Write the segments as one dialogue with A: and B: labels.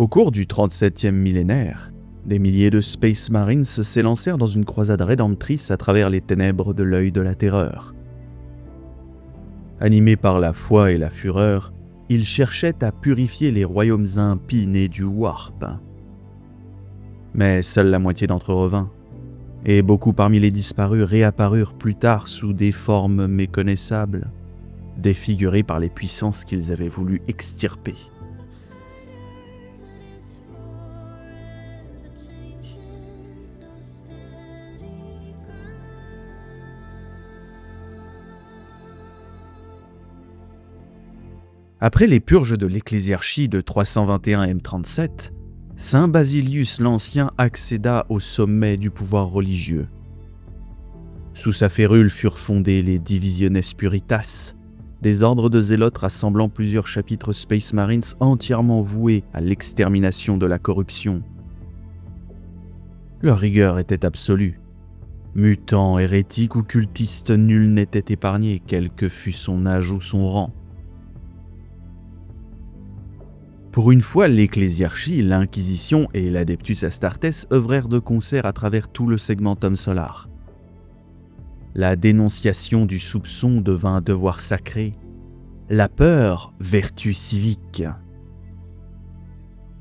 A: Au cours du 37e millénaire, des milliers de Space Marines s'élancèrent dans une croisade rédemptrice à travers les ténèbres de l'œil de la terreur. Animés par la foi et la fureur, ils cherchaient à purifier les royaumes impies nés du Warp. Mais seule la moitié d'entre eux revint, et beaucoup parmi les disparus réapparurent plus tard sous des formes méconnaissables, défigurés par les puissances qu'ils avaient voulu extirper. Après les purges de l'Ecclésiarchie de 321 M37, Saint Basilius l'Ancien accéda au sommet du pouvoir religieux. Sous sa férule furent fondés les Divisiones Puritas, des ordres de zélotes rassemblant plusieurs chapitres Space Marines entièrement voués à l'extermination de la corruption. Leur rigueur était absolue. Mutants, hérétiques ou cultistes, nul n'était épargné, quel que fût son âge ou son rang. Pour une fois, l'Ecclésiarchie, l'Inquisition et l'Adeptus Astartes œuvrèrent de concert à travers tout le segmentum solar. La dénonciation du soupçon devint devoir sacré, la peur, vertu civique.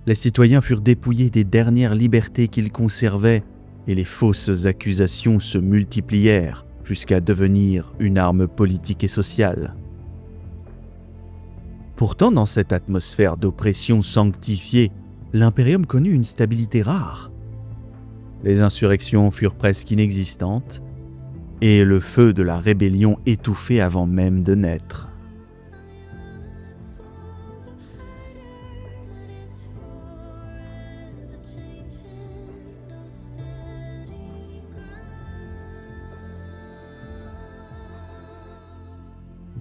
A: Les citoyens furent dépouillés des dernières libertés qu'ils conservaient et les fausses accusations se multiplièrent jusqu'à devenir une arme politique et sociale. Pourtant, dans cette atmosphère d'oppression sanctifiée, l'Imperium connut une stabilité rare. Les insurrections furent presque inexistantes, et le feu de la rébellion étouffé avant même de naître.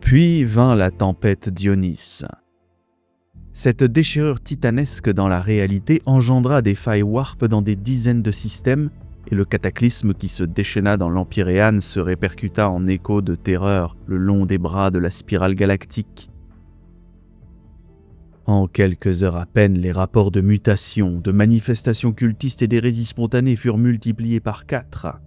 A: Puis vint la tempête Dionys. Cette déchirure titanesque dans la réalité engendra des failles warp dans des dizaines de systèmes et le cataclysme qui se déchaîna dans l'Empyréan se répercuta en échos de terreur le long des bras de la spirale galactique. En quelques heures à peine, les rapports de mutation, de manifestations cultistes et d'hérésies spontanées furent multipliés par 4.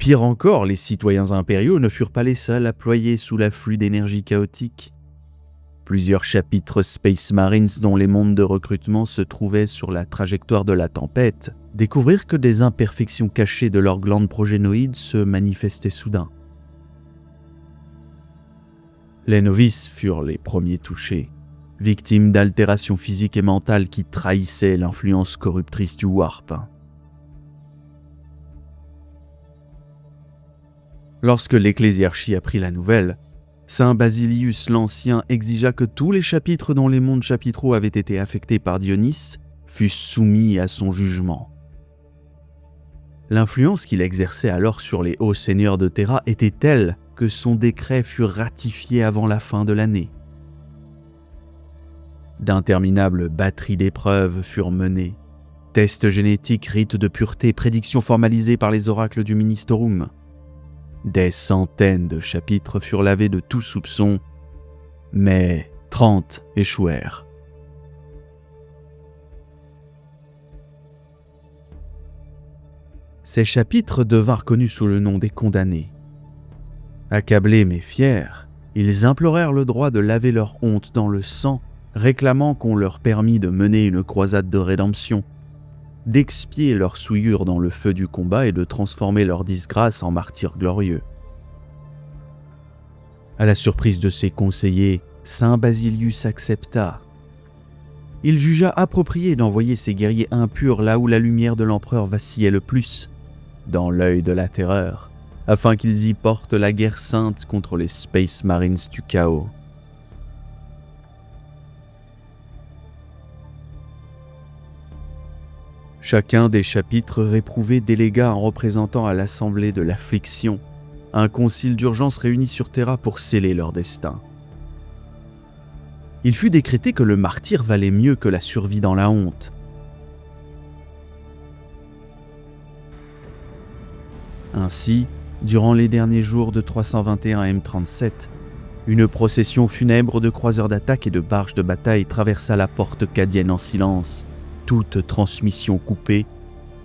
A: Pire encore, les citoyens impériaux ne furent pas les seuls à ployer sous l'afflux d'énergie chaotique. Plusieurs chapitres Space Marines dont les mondes de recrutement se trouvaient sur la trajectoire de la tempête découvrirent que des imperfections cachées de leurs glandes progénoïdes se manifestaient soudain. Les novices furent les premiers touchés, victimes d'altérations physiques et mentales qui trahissaient l'influence corruptrice du Warp. Lorsque l'Ecclésiarchie apprit la nouvelle, Saint Basilius l'Ancien exigea que tous les chapitres dont les mondes chapitraux avaient été affectés par Dionys fussent soumis à son jugement. L'influence qu'il exerçait alors sur les hauts seigneurs de Terra était telle que son décret fut ratifié avant la fin de l'année. D'interminables batteries d'épreuves furent menées, tests génétiques, rites de pureté, prédictions formalisées par les oracles du Ministerum. Des centaines de chapitres furent lavés de tout soupçon, mais 30 échouèrent. Ces chapitres devinrent connus sous le nom des condamnés. Accablés mais fiers, ils implorèrent le droit de laver leur honte dans le sang, réclamant qu'on leur permît de mener une croisade de rédemption, d'expier leur souillure dans le feu du combat et de transformer leur disgrâce en martyrs glorieux. À la surprise de ses conseillers, Saint Basilius accepta. Il jugea approprié d'envoyer ses guerriers impurs là où la lumière de l'empereur vacillait le plus, dans l'œil de la terreur, afin qu'ils y portent la guerre sainte contre les Space Marines du chaos. Chacun des chapitres réprouvés délégua un représentant à l'Assemblée de l'Affliction, un concile d'urgence réuni sur Terra pour sceller leur destin. Il fut décrété que le martyre valait mieux que la survie dans la honte. Ainsi, durant les derniers jours de 321 M37, Une procession funèbre de croiseurs d'attaque et de barges de bataille traversa la porte cadienne en silence, toute transmission coupée,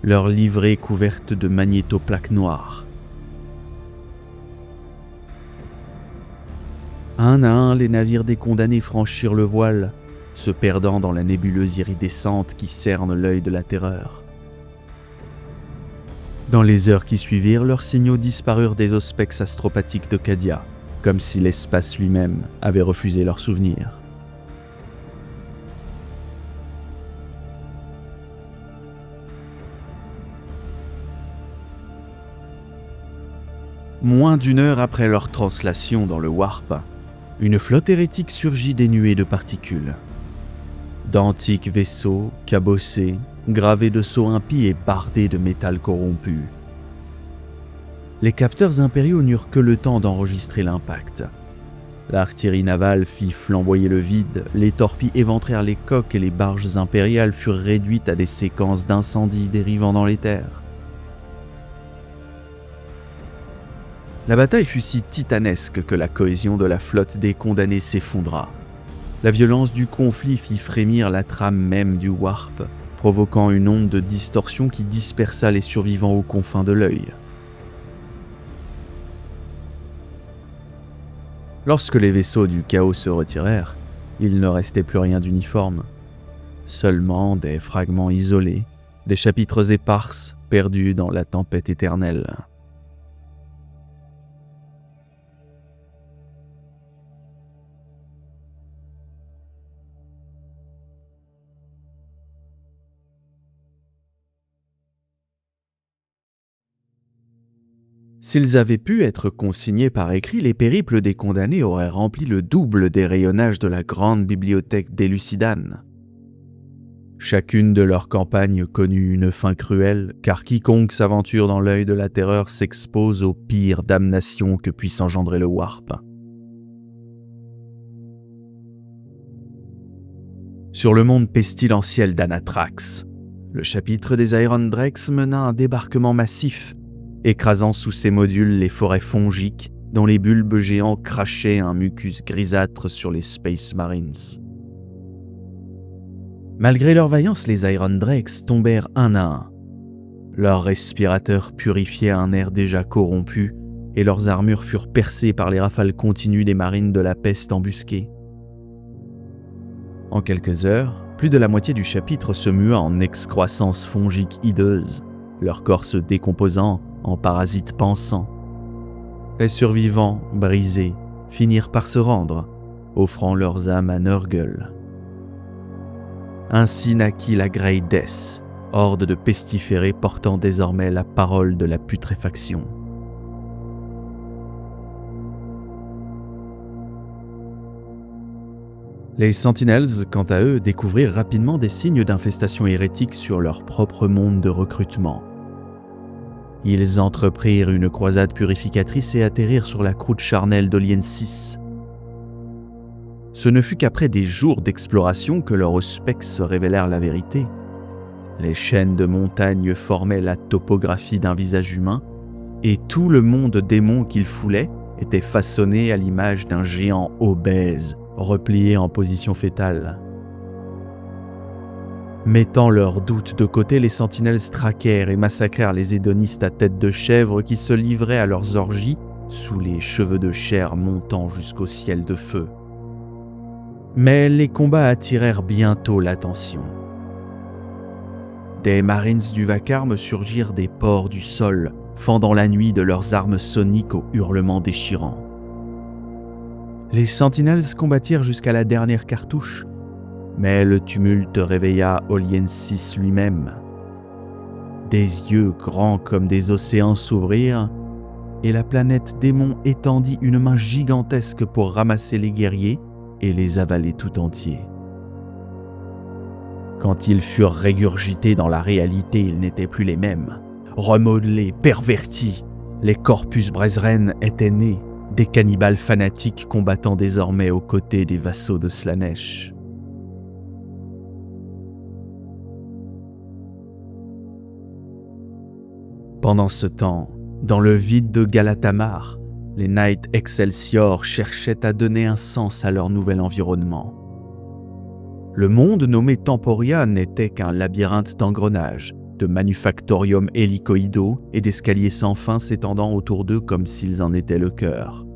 A: leur livrée couverte de magnétoplaques noires. Un à un, les navires des condamnés franchirent le voile, se perdant dans la nébuleuse iridescente qui cerne l'œil de la terreur. Dans les heures qui suivirent, leurs signaux disparurent des auspex astropathiques de Cadia, comme si l'espace lui-même avait refusé leurs souvenirs. Moins d'une heure après leur translation dans le Warp, une flotte hérétique surgit des nuées de particules. D'antiques vaisseaux, cabossés, gravés de sceaux impies et bardés de métal corrompu. Les capteurs impériaux n'eurent que le temps d'enregistrer l'impact. L'artillerie navale fit flamboyer le vide, les torpilles éventrèrent les coques et les barges impériales furent réduites à des séquences d'incendies dérivant dans les terres. La bataille fut si titanesque que la cohésion de la flotte des condamnés s'effondra. La violence du conflit fit frémir la trame même du Warp, provoquant une onde de distorsion qui dispersa les survivants aux confins de l'œil. Lorsque les vaisseaux du chaos se retirèrent, il ne restait plus rien d'uniforme. Seulement des fragments isolés, des chapitres éparses, perdus dans la tempête éternelle. S'ils avaient pu être consignés par écrit, les périples des condamnés auraient rempli le double des rayonnages de la grande bibliothèque d'Elucidane. Chacune de leurs campagnes connut une fin cruelle, car quiconque s'aventure dans l'œil de la terreur s'expose aux pires damnations que puisse engendrer le Warp. Sur le monde pestilentiel d'Anathrax, le chapitre des Iron Drex mena un débarquement massif, écrasant sous ses modules les forêts fongiques dont les bulbes géants crachaient un mucus grisâtre sur les Space Marines. Malgré leur vaillance, les Iron Drex tombèrent un à un. Leurs respirateurs purifiaient un air déjà corrompu et leurs armures furent percées par les rafales continues des marines de la peste embusquées. En quelques heures, plus de la moitié du chapitre se mua en excroissance fongique hideuse, leur corps se décomposant en parasites pensants. Les survivants, brisés, finirent par se rendre, offrant leurs âmes à Nurgle. Ainsi naquit la Grey Death, horde de pestiférés portant désormais la parole de la putréfaction. Les Sentinels, quant à eux, découvrirent rapidement des signes d'infestation hérétique sur leur propre monde de recrutement. Ils entreprirent une croisade purificatrice et atterrirent sur la croûte charnelle d'Olien 6. Ce ne fut qu'après des jours d'exploration que leurs auspex révélèrent la vérité. Les chaînes de montagnes formaient la topographie d'un visage humain, et tout le monde démon qu'ils foulaient était façonné à l'image d'un géant obèse, replié en position fétale. Mettant leurs doutes de côté, les Sentinels traquèrent et massacrèrent les hédonistes à tête de chèvre qui se livraient à leurs orgies sous les cheveux de chair montant jusqu'au ciel de feu. Mais les combats attirèrent bientôt l'attention. Des Marines du vacarme surgirent des pores du sol, fendant la nuit de leurs armes soniques aux hurlements déchirants. Les Sentinels combattirent jusqu'à la dernière cartouche, mais le tumulte réveilla Olien 6 lui-même. Des yeux grands comme des océans s'ouvrirent, et la planète démon étendit une main gigantesque pour ramasser les guerriers et les avaler tout entiers. Quand ils furent régurgités dans la réalité, ils n'étaient plus les mêmes. Remodelés, pervertis, les Corpus Brezren étaient nés, des cannibales fanatiques combattant désormais aux côtés des vassaux de Slaanesh. Pendant ce temps, dans le vide de Galatamar, Les Knights Excelsior cherchaient à donner un sens à leur nouvel environnement. Le monde nommé Temporia n'était qu'un labyrinthe d'engrenages, de manufactoriums hélicoïdaux et d'escaliers sans fin s'étendant autour d'eux comme s'ils en étaient le cœur.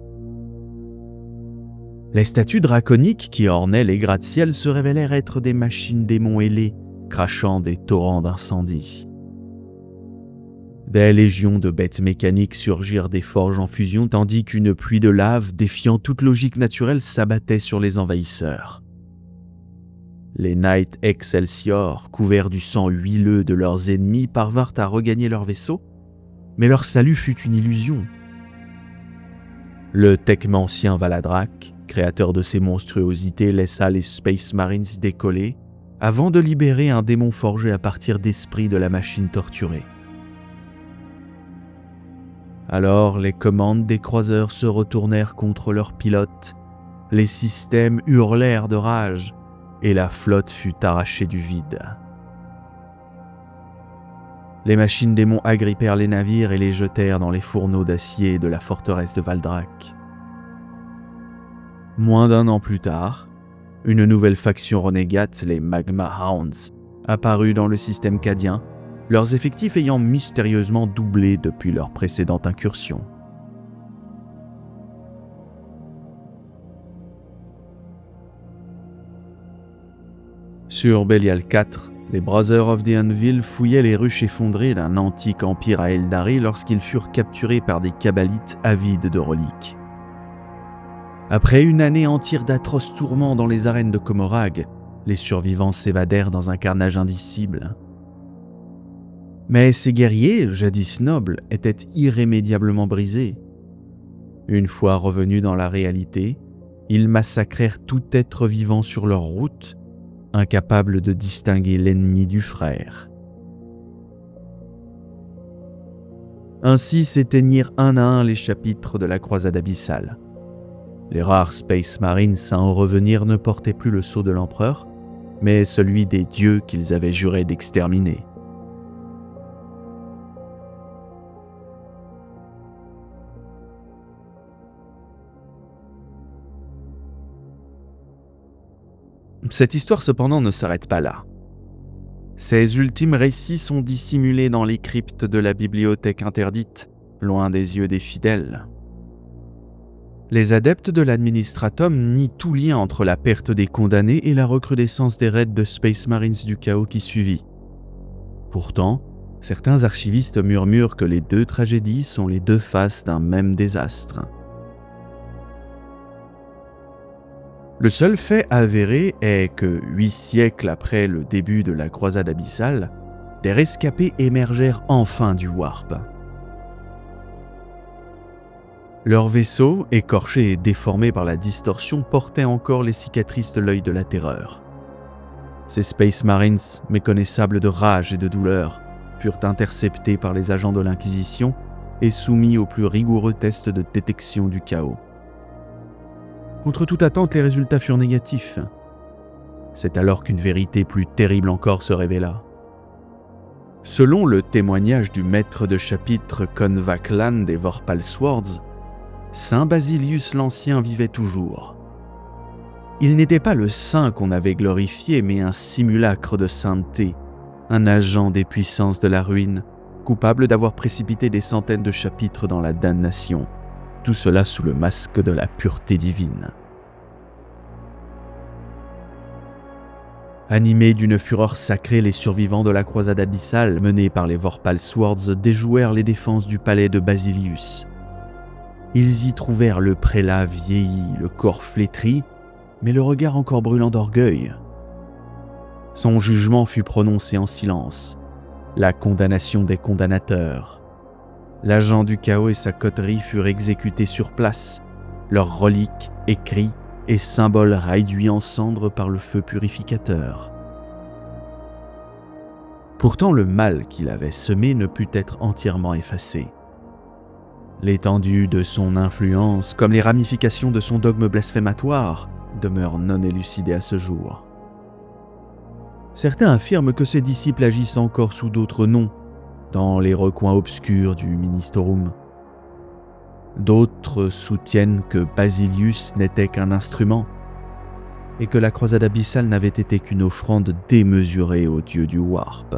A: Les statues draconiques qui ornaient les gratte-ciels se révélèrent être des machines démons ailées, crachant des torrents d'incendie. Des légions de bêtes mécaniques surgirent des forges en fusion tandis qu'une pluie de lave, défiant toute logique naturelle, s'abattait sur les envahisseurs. Les Knights Excelsior, couverts du sang huileux de leurs ennemis, parvinrent à regagner leur vaisseau, mais leur salut fut une illusion. Le techmancien Valadrak, créateur de ces monstruosités, laissa les Space Marines décoller avant de libérer un démon forgé à partir d'esprits de la machine torturée. Alors les commandes des croiseurs se retournèrent contre leurs pilotes, les systèmes hurlèrent de rage, et la flotte fut arrachée du vide. Les machines démons agrippèrent les navires et les jetèrent dans les fourneaux d'acier de la forteresse de Valdrak. Moins d'un an plus tard, une nouvelle faction renégate, les Magma Hounds, apparut dans le système cadien, leurs effectifs ayant mystérieusement doublé depuis leur précédente incursion. Sur Belial IV, les Brothers of the Anvil fouillaient les ruches effondrées d'un antique empire à Eldari lorsqu'ils furent capturés par des Kabbalites avides de reliques. Après une année entière d'atroces tourments dans les arènes de Comorag, les survivants s'évadèrent dans un carnage indicible. Mais ces guerriers, jadis nobles, étaient irrémédiablement brisés. Une fois revenus dans la réalité, ils massacrèrent tout être vivant sur leur route, incapables de distinguer l'ennemi du frère. Ainsi s'éteignirent un à un les chapitres de la croisade abyssale. Les rares Space Marines à en revenir ne portaient plus le sceau de l'empereur, mais celui des dieux qu'ils avaient juré d'exterminer. Cette histoire cependant ne s'arrête pas là. Ces ultimes récits sont dissimulés dans les cryptes de la bibliothèque interdite, loin des yeux des fidèles. Les adeptes de l'Administratum nient tout lien entre la perte des condamnés et la recrudescence des raids de Space Marines du chaos qui suivit. Pourtant, certains archivistes murmurent que les deux tragédies sont les deux faces d'un même désastre. Le seul fait avéré est que 8 siècles après le début de la croisade abyssale, des rescapés émergèrent enfin du Warp. Leurs vaisseaux, écorchés et déformés par la distorsion, portaient encore les cicatrices de l'œil de la terreur. Ces Space Marines, méconnaissables de rage et de douleur, furent interceptés par les agents de l'Inquisition et soumis aux plus rigoureux tests de détection du chaos. Contre toute attente, les résultats furent négatifs. C'est alors qu'une vérité plus terrible encore se révéla. Selon le témoignage du maître de chapitre Convaclan des Vorpal Swords, Saint Basilius l'Ancien vivait toujours. Il n'était pas le saint qu'on avait glorifié, mais un simulacre de sainteté, un agent des puissances de la ruine, coupable d'avoir précipité des centaines de chapitres dans la damnation. Tout cela sous le masque de la pureté divine. Animés d'une fureur sacrée, les survivants de la croisade abyssale, menés par les Vorpal Swords, déjouèrent les défenses du palais de Basilius. Ils y trouvèrent le prélat vieilli, le corps flétri, mais le regard encore brûlant d'orgueil. Son jugement fut prononcé en silence, la condamnation des condamnateurs. L'agent du chaos et sa coterie furent exécutés sur place, leurs reliques, écrits et symboles réduits en cendres par le feu purificateur. Pourtant, le mal qu'il avait semé ne put être entièrement effacé. L'étendue de son influence, comme les ramifications de son dogme blasphématoire, demeurent non élucidées à ce jour. Certains affirment que ses disciples agissent encore sous d'autres noms, dans les recoins obscurs du Ministerum. D'autres soutiennent que Basilius n'était qu'un instrument et que la croisade abyssale n'avait été qu'une offrande démesurée au dieu du Warp.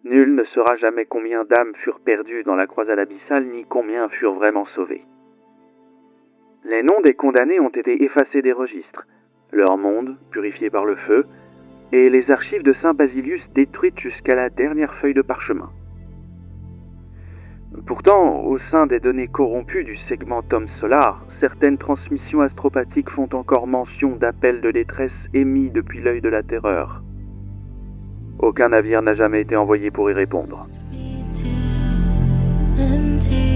A: Nul ne saura jamais combien d'âmes furent perdues dans la croisade abyssale, ni combien furent vraiment sauvées. Les noms des condamnés ont été effacés des registres, leur monde purifié par le feu, et les archives de Saint Basilius détruites jusqu'à la dernière feuille de parchemin. Pourtant, au sein des données corrompues du segmentum solar, certaines transmissions astropathiques font encore mention d'appels de détresse émis depuis l'œil de la terreur. Aucun navire n'a jamais été envoyé pour y répondre.
B: Empty.